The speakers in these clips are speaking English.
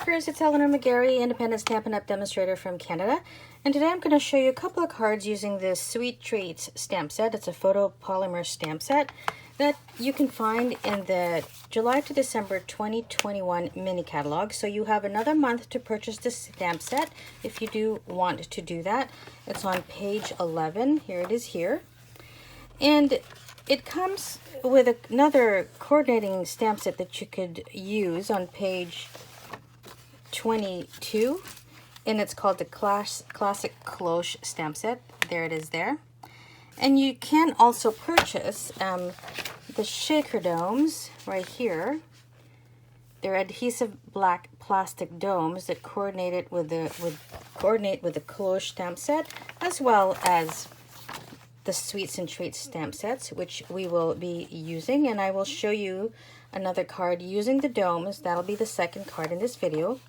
stampers, it's Eleanor McGarry, independent Stampin' Up! Demonstrator from Canada. And today I'm going to show you a couple of cards using this Sweet Treats stamp set. It's a photopolymer stamp set that you can find in the July to December 2021 mini catalog. So you have another month to purchase this stamp set if you do want to do that. It's on page 11. Here it is here. And it comes with another coordinating stamp set that you could use on page 22, and it's called the Classic Cloche stamp set. There it is there. And you can also purchase the shaker domes right here. They're adhesive black plastic domes that coordinate with the Cloche stamp set, as well as the Sweets and Treats stamp sets, which we will be using. And I will show you another card using the domes. That'll be the second card in this video.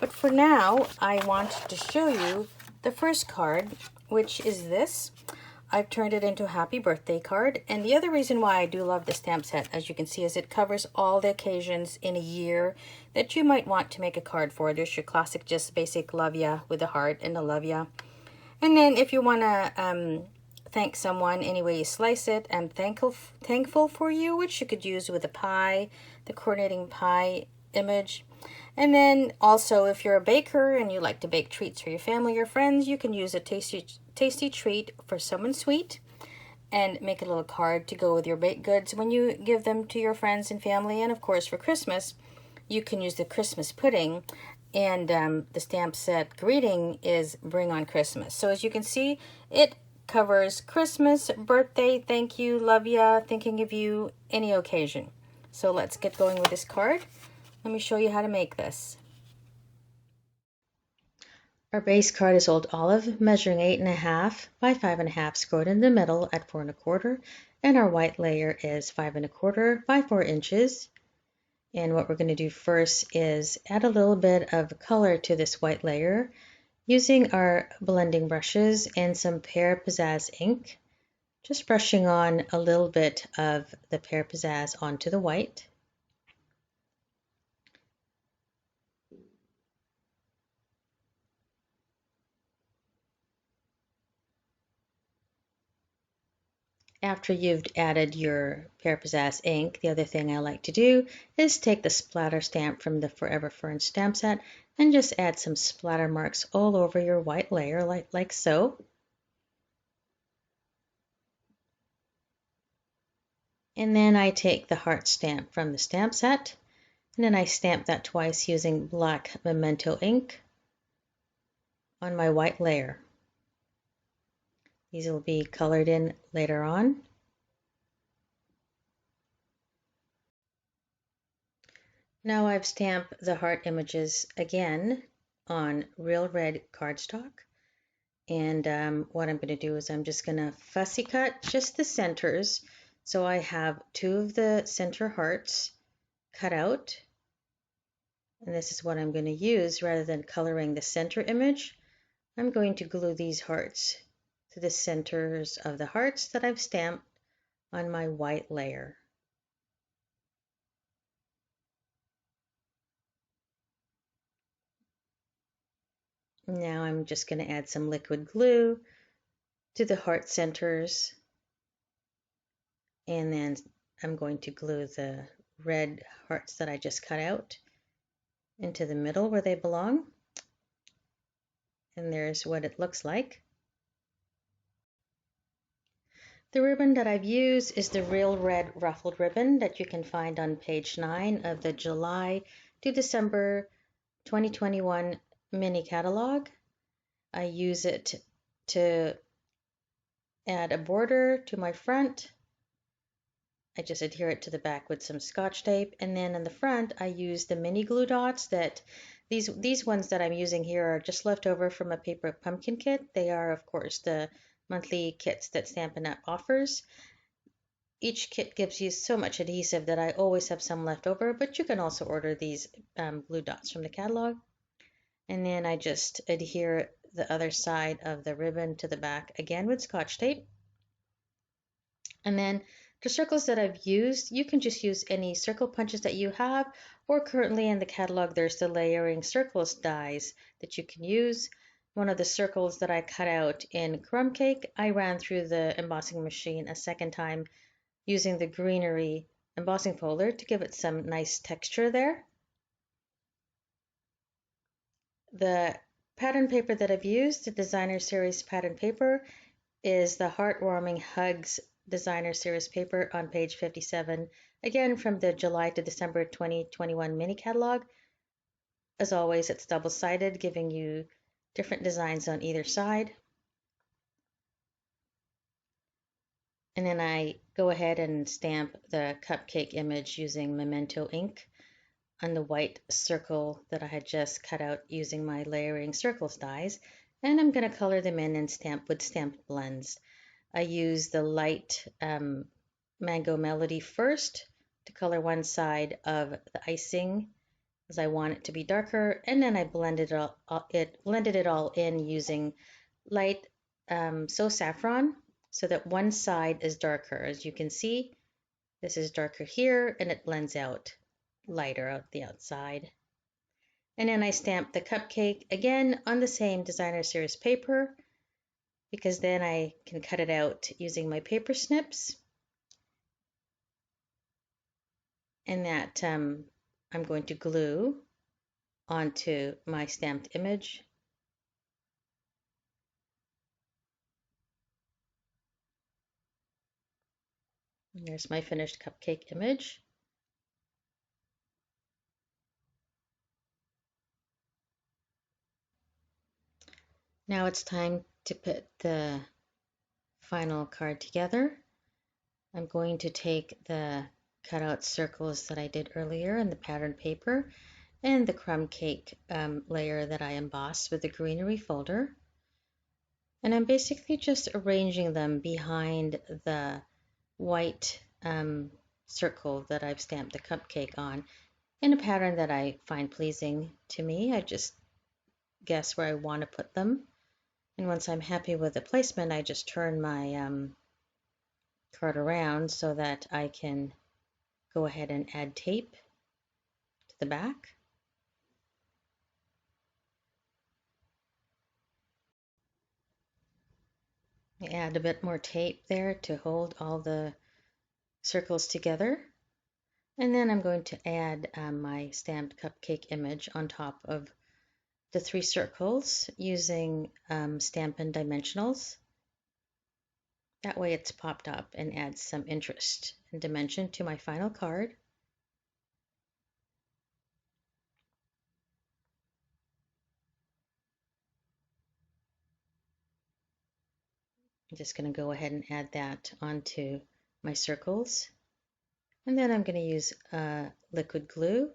But for now, I want to show you the first card, which is this. I've turned it into a happy birthday card. And the other reason why I do love the stamp set, as you can see, is it covers all the occasions in a year that you might want to make a card for. There's your classic, just basic love ya with a heart and a love ya. And then if you want to thank someone any way you slice it, I'm thankful for you, which you could use with a pie, the coordinating pie image. And then also, if you're a baker and you like to bake treats for your family or friends, you can use a tasty treat for someone sweet and make a little card to go with your baked goods when you give them to your friends and family. And of course, for Christmas, you can use the Christmas pudding. And the stamp set greeting is Bring on Christmas. So as you can see, it covers Christmas, birthday, thank you, love ya, thinking of you, any occasion. So let's get going with this card. Let me show you how to make this. Our base card is Old Olive, measuring 8.5 by 5.5, scored in the middle at 4 1/4, and our white layer is 5 1/4 by 4 inches. And what we're going to do first is add a little bit of color to this white layer, using our blending brushes and some Pear Pizzazz ink, just brushing on a little bit of the Pear Pizzazz onto the white. After you've added your Pear Pizzazz ink, the other thing I like to do is take the splatter stamp from the Forever Fern stamp set and just add some splatter marks all over your white layer, like so. And then I take the heart stamp from the stamp set, and then I stamp that twice using black Memento ink on my white layer. These will be colored in later on. Now I've stamped the heart images again on real red cardstock. And what I'm going to do is I'm just going to fussy cut just the centers. So I have 2 of the center hearts cut out. And this is what I'm going to use rather than coloring the center image. I'm going to glue these hearts to the centers of the hearts that I've stamped on my white layer. Now I'm just going to add some liquid glue to the heart centers, and then I'm going to glue the red hearts that I just cut out into the middle where they belong. And there's what it looks like. The ribbon that I've used is the Real Red ruffled ribbon that you can find on page 9 of the July to December 2021 mini catalog. I use it to add a border to my front. I just adhere it to the back with some Scotch tape, and then in the front I use the mini glue dots. That these ones that I'm using here are just left over from a paper pumpkin kit. They are, of course, the monthly kits that Stampin' Up! Offers. Each kit gives you so much adhesive that I always have some left over, but you can also order these glue dots from the catalog. And then I just adhere the other side of the ribbon to the back again with Scotch tape. And then The circles that I've used, you can just use any circle punches that you have, or currently in the catalog there's the layering circles dies that you can use. One of the circles that I cut out in crumb cake, I ran through the embossing machine a second time using the greenery embossing folder to give it some nice texture there. The pattern paper that I've used, the Designer Series pattern paper, is the Heartwarming Hugs Designer Series paper on page 57, again from the July to December 2021 mini catalog. As always, it's double-sided, giving you different designs on either side. And then I go ahead and stamp the cupcake image using Memento ink on the white circle that I had just cut out using my layering circles dies. And I'm going to color them in and stamp with stamped blends. I use the light Mango Melody first to color one side of the icing as I want it to be darker, and then I blended it all in using light So Saffron so that one side is darker. As you can see, this is darker here and it blends out lighter out the outside. And then I stamp the cupcake again on the same Designer Series paper, because then I can cut it out using my paper snips. And that I'm going to glue onto my stamped image. And there's my finished cupcake image. Now it's time to put the final card together. I'm going to take the cutout circles that I did earlier in the pattern paper and the crumb cake layer that I embossed with the greenery folder. And I'm basically just arranging them behind the white circle that I've stamped the cupcake on in a pattern that I find pleasing to me. I just guess where I want to put them. And once I'm happy with the placement, I just turn my card around so that I can go ahead and add tape to the back. I add a bit more tape there to hold all the circles together. And then I'm going to add my stamped cupcake image on top of the 3 circles using Stampin' Dimensionals. That way it's popped up and adds some interest and dimension to my final card. I'm just going to go ahead and add that onto my circles. And then I'm going to use liquid glue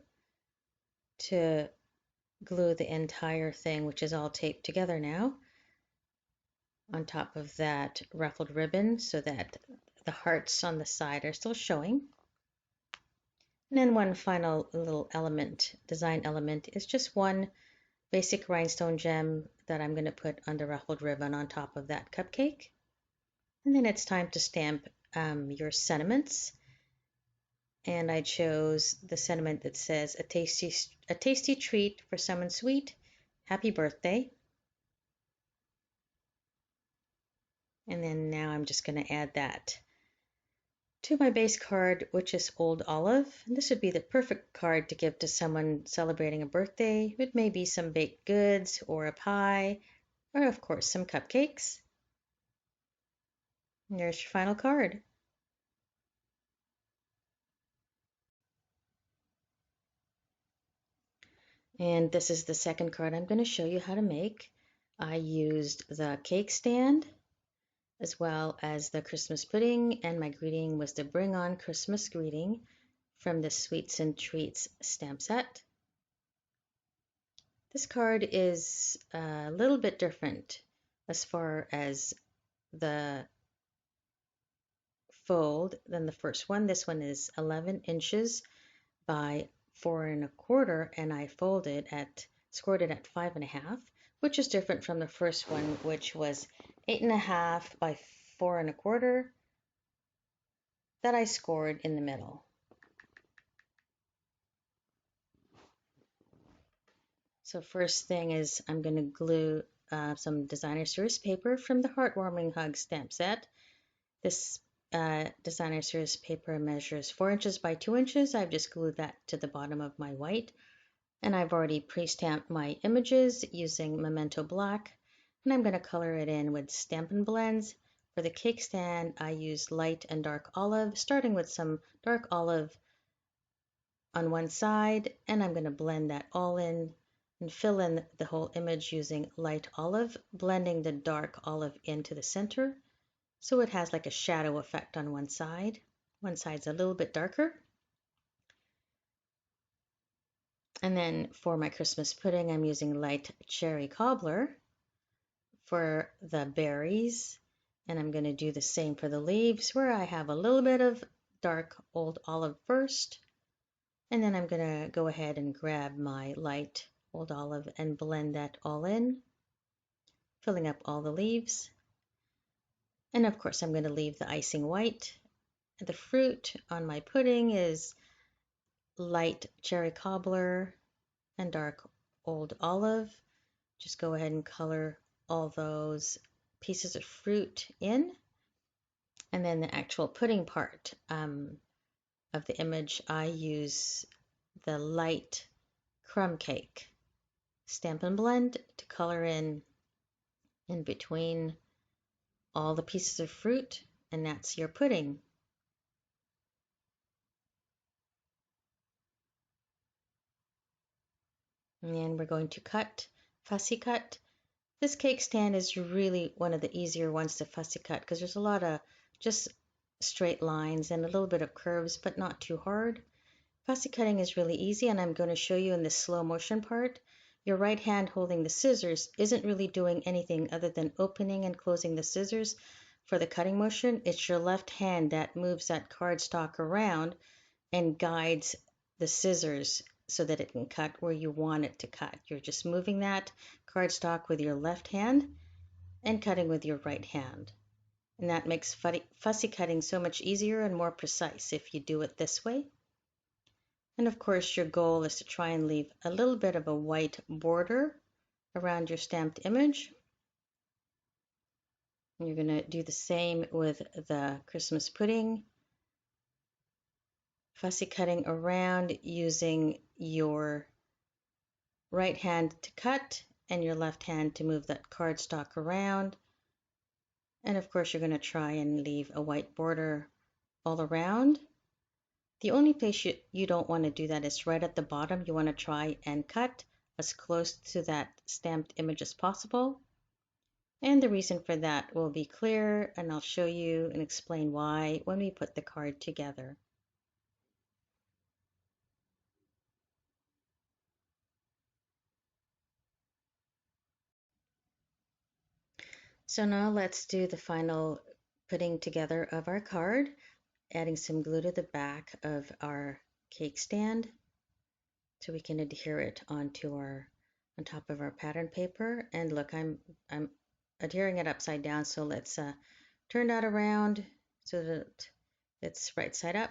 to glue the entire thing, which is all taped together now, on top of that ruffled ribbon so that the hearts on the side are still showing. And then one final little element, design element, is just one basic rhinestone gem that I'm going to put on the ruffled ribbon on top of that cupcake. And then it's time to stamp your sentiments. And I chose the sentiment that says, a tasty treat for someone sweet, happy birthday. And then now I'm just going to add that to my base card, which is Old Olive. And this would be the perfect card to give to someone celebrating a birthday with maybe some baked goods or a pie, or of course some cupcakes. And there's your final card. And this is the second card I'm going to show you how to make. I used the cake stand as well as the Christmas pudding, and my greeting was the Bring On Christmas greeting from the Sweets and Treats stamp set. This card is a little bit different as far as the fold than the first one. This one is 11 inches by 4 1/4, and I scored it at 5 1/2, which is different from the first one, which was 8 1/2 by 4 1/4. that I scored in the middle. So first thing is I'm going to glue some designer series paper from the Heartwarming Hug stamp set. This designer series paper measures 4 inches by 2 inches. I've just glued that to the bottom of my white. And I've already pre-stamped my images using Memento Black. And I'm going to color it in with Stampin' Blends. For the cake stand, I use light and dark olive, starting with some dark olive on one side. And I'm going to blend that all in and fill in the whole image using light olive, blending the dark olive into the center. So it has like a shadow effect on one side. One side's a little bit darker. And then for my Christmas pudding, I'm using light cherry cobbler for the berries. And I'm going to do the same for the leaves, where I have a little bit of dark old olive first. And then I'm going to go ahead and grab my light old olive and blend that all in, filling up all the leaves. And of course, I'm going to leave the icing white. The fruit on my pudding is light cherry cobbler and dark old olive. Just go ahead and color all those pieces of fruit in. And then the actual pudding part of the image, I use the light crumb cake Stampin' Blend to color in between all the pieces of fruit, and that's your pudding. And then we're going to cut, fussy cut. This cake stand is really one of the easier ones to fussy cut because there's a lot of just straight lines and a little bit of curves, but not too hard. Fussy cutting is really easy, and I'm going to show you in the slow motion part. Your right hand holding the scissors isn't really doing anything other than opening and closing the scissors for the cutting motion. It's your left hand that moves that cardstock around and guides the scissors so that it can cut where you want it to cut. You're just moving that cardstock with your left hand and cutting with your right hand. And that makes fussy cutting so much easier and more precise if you do it this way. And of course, your goal is to try and leave a little bit of a white border around your stamped image. And you're going to do the same with the Christmas pudding. Fussy cutting around using your right hand to cut and your left hand to move that cardstock around. And of course, you're going to try and leave a white border all around. The only place you don't want to do that is right at the bottom. You want to try and cut as close to that stamped image as possible. And the reason for that will be clear, and I'll show you and explain why when we put the card together. So now let's do the final putting together of our card, adding some glue to the back of our cake stand so we can adhere it onto on top of our pattern paper. And look, I'm adhering it upside down, so let's turn that around so that it's right side up.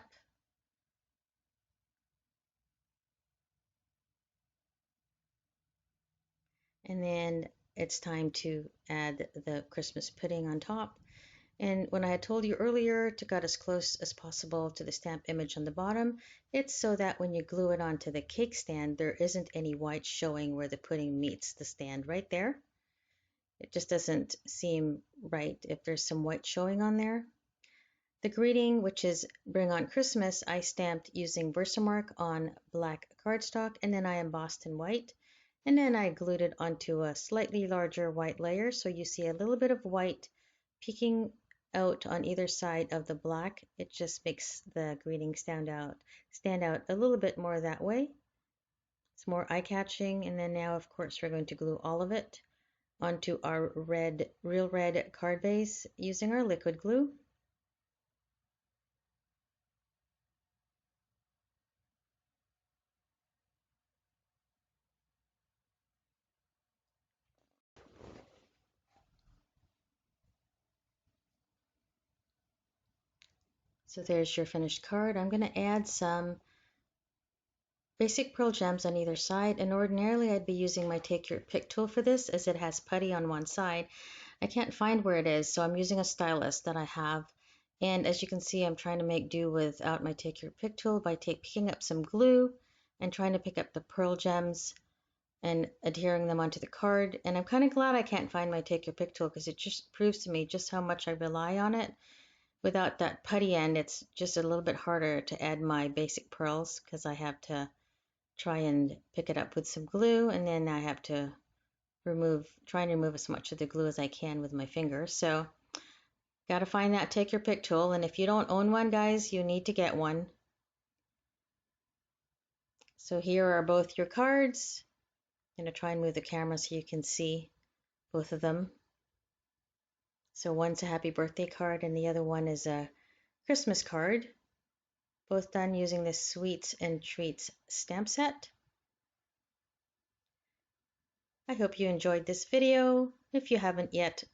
And then it's time to add the Christmas pudding on top. And when I had told you earlier to cut as close as possible to the stamp image on the bottom, it's so that when you glue it onto the cake stand, there isn't any white showing where the pudding meets the stand right there. It just doesn't seem right if there's some white showing on there. The greeting, which is Bring on Christmas, I stamped using Versamark on black cardstock, and then I embossed in white. And then I glued it onto a slightly larger white layer, so you see a little bit of white peeking out on either side of the black. It just makes the greeting stand out a little bit more that way. It's more eye-catching. And then now, of course, we're going to glue all of it onto our real red card base using our liquid glue. So there's your finished card. I'm going to add some basic pearl gems on either side, and ordinarily I'd be using my Take Your Pick tool for this as it has putty on one side. I can't find where it is, so I'm using a stylus that I have. And as you can see, I'm trying to make do without my Take Your Pick tool by picking up some glue and trying to pick up the pearl gems and adhering them onto the card. And I'm kind of glad I can't find my Take Your Pick tool because it just proves to me just how much I rely on it. Without that putty end, it's just a little bit harder to add my basic pearls because I have to try and pick it up with some glue, and then I have to try and remove as much of the glue as I can with my fingers. So got to find that Take Your Pick tool, and if you don't own one, guys, you need to get one. So here are both your cards. I'm going to try and move the camera so you can see both of them. So one's a happy birthday card and the other one is a Christmas card. Both done using this Sweets and Treats stamp set. I hope you enjoyed this video. If you haven't yet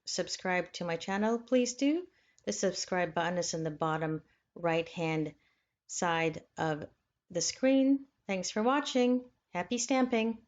subscribed to my channel, please do. The subscribe button is in the bottom right hand side of the screen. Thanks for watching. Happy stamping!